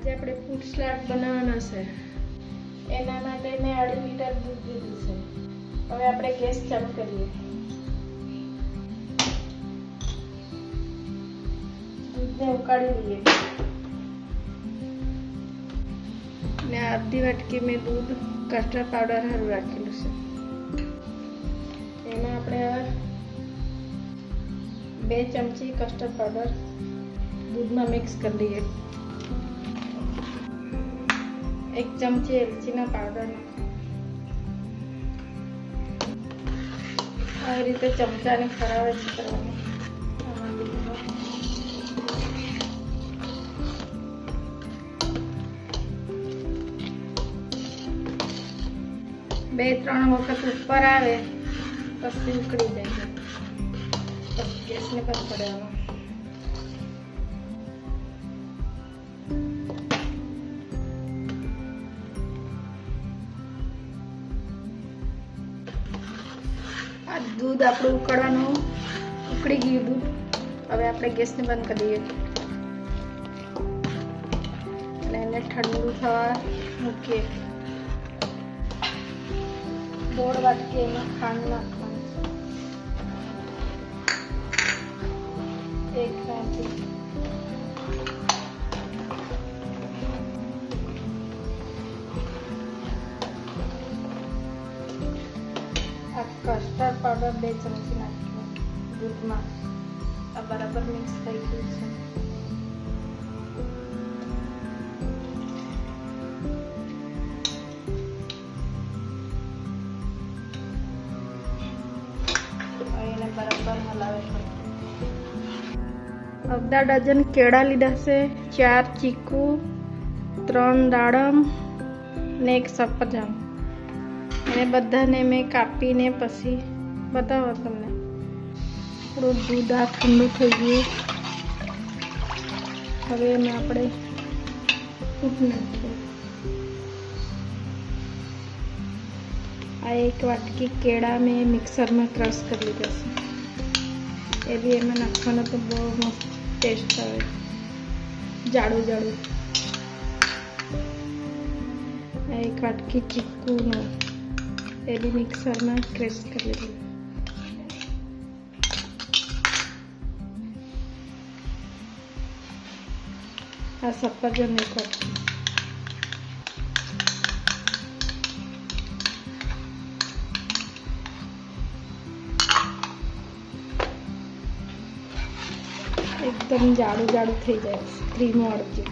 આજે આપણે fruit salad બનાવવાના છે. એના માટે મેં 2.5 લીટર દૂધ લીધું છે. હવે આપણે ગેસ ચાલુ કરીએ. દૂધને ઉકાળી લઈએ. ને અડધી વાટકી મેં દૂધ કસ્ટર્ડ પાવડર હારું રાખેલું છે. એમાં આપણે 2 ચમચી કસ્ટર્ડ પાવડર દૂધમાં મિક્સ કરી લઈએ. 1 ચમચી એલચીનો પાવડર. આ રીતે ચમચાને ફરાવે છે કરવાનું. 2-3 વખત ઉપર આવે પછી ઉકળી જાય. પછી ગેસને બંધ કરવાનો. આ દૂધ આપણું ઉકળવાનું ઉકળી ગયું દૂધ. હવે આપણે ગેસને બંધ કરી દઈએ અને એને ઠંડુ થવા મૂકીએ. 1.5 વાટકી એમાં ખાંડ નાખવાની. 1 વાટકી. આ કસ્ટર્ડ પાવડર 2 ચમચી નાખીએ દૂધમાં. આ બરાબર મિક્સ થઈ ગયું છે. એને બરાબર હલાવે છે. અડધા ડઝન કેળા લીધા છે, 4 ચીકુ, 3 દાડમ ને 1 સફરજન. એને બધાને મેં કાપીને પછી બતાવો તમને. થોડું દૂધ આ ઠંડુ થઈ ગયું. હવે એમાં આપણે ફ્રૂટ નાખીએ. આ 1 વાટકી કેળા મેં મિક્સરમાં ક્રશ કરી લીધા છે. એ બી એમાં નાખવાનો તો બહુ મસ્ત ટેસ્ટ આવે. જાડું જાડું. આ 1 વાટકી ચીકુનો એ બી મિક્સરમાં ક્રશ કરી લીધું. આ સફરજન 1 વાટકી. એકદમ જાડું જાડું થઈ જાય. ક્રીમ વાળું.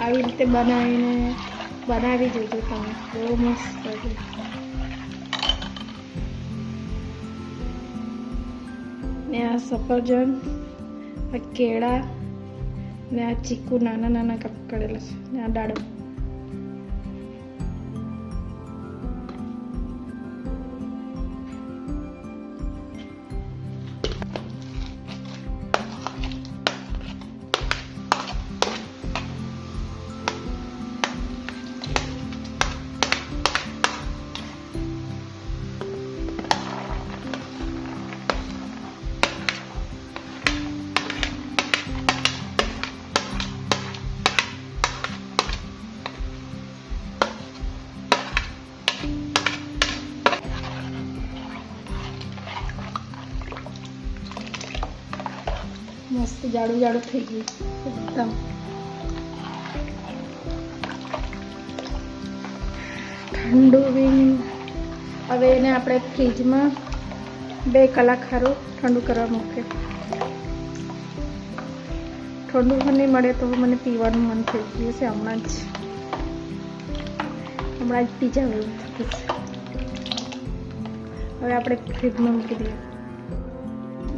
આવી રીતે બનાવી જોજો તમે. બહુ મસ્ત લાગે. ને આ સફરજન, આ કેળા ને આ ચીકુ નાના નાના કપ કરેલા છે. ને આ દાડમ. મસ્ત જાડું જાડું થઈ ગયું એકદમ. ઠંડુ બી. હવે એને આપણે ફ્રીજમાં 2 કલાક સારું ઠંડુ કરવા મૂકે. ઠંડુ નહીં મળે તો મને પીવાનું મન થઈ ગયું છે હમણાં જ પી જાવ એવું થતું છે. હવે આપણે ફ્રીજમાં મૂકી દઈએ.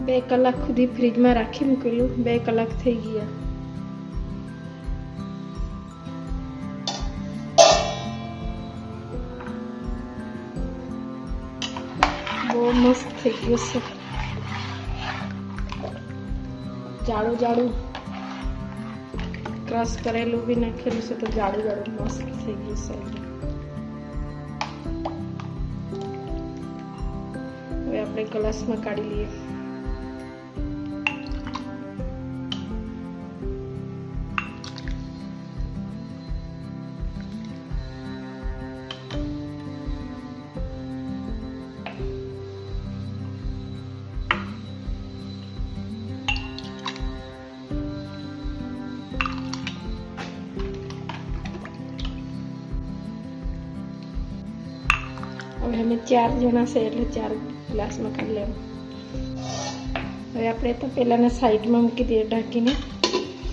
2 કલાક સુધી ફ્રીજમાં રાખી મૂકેલું. 2 કલાક થઈ ગયા. બહુ મસ્ત થઈ ગયું છે. જાડું જાડું ક્રશ કરેલું બી નાખેલું છે તો જાડું જાડું મસ્ત થઈ ગયું છે. હવે આપણે ગ્લાસમાં કાઢી લઈએ. હવે અમે 4 જણા છે એટલે 4 ગ્લાસમાં કરી લેવું. હવે આપણે તો પહેલાંને સાઈડમાં મૂકી દઈએ ઢાંકીને,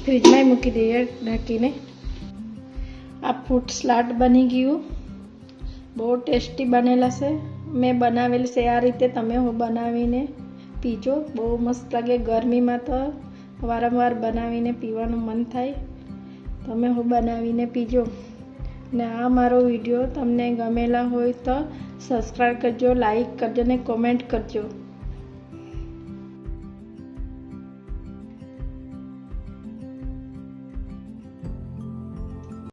ફ્રીજમાં મૂકી દઈએ ઢાંકીને. આ ફ્રૂટ સલાડ બની ગયું, બહુ ટેસ્ટી બનેલા છે. મેં બનાવેલ છે આ રીતે, તમે હું બનાવીને પીજો, બહુ મસ્ત લાગે. ગરમીમાં તો વારંવાર બનાવીને પીવાનું મન થાય. તમે હું બનાવીને પીજો. ને આ મારો વિડીયો તમને ગમેલા હોય તો સબસ્ક્રાઈબ કરજો, લાઈક કરજો ને કોમેન્ટ કરજો.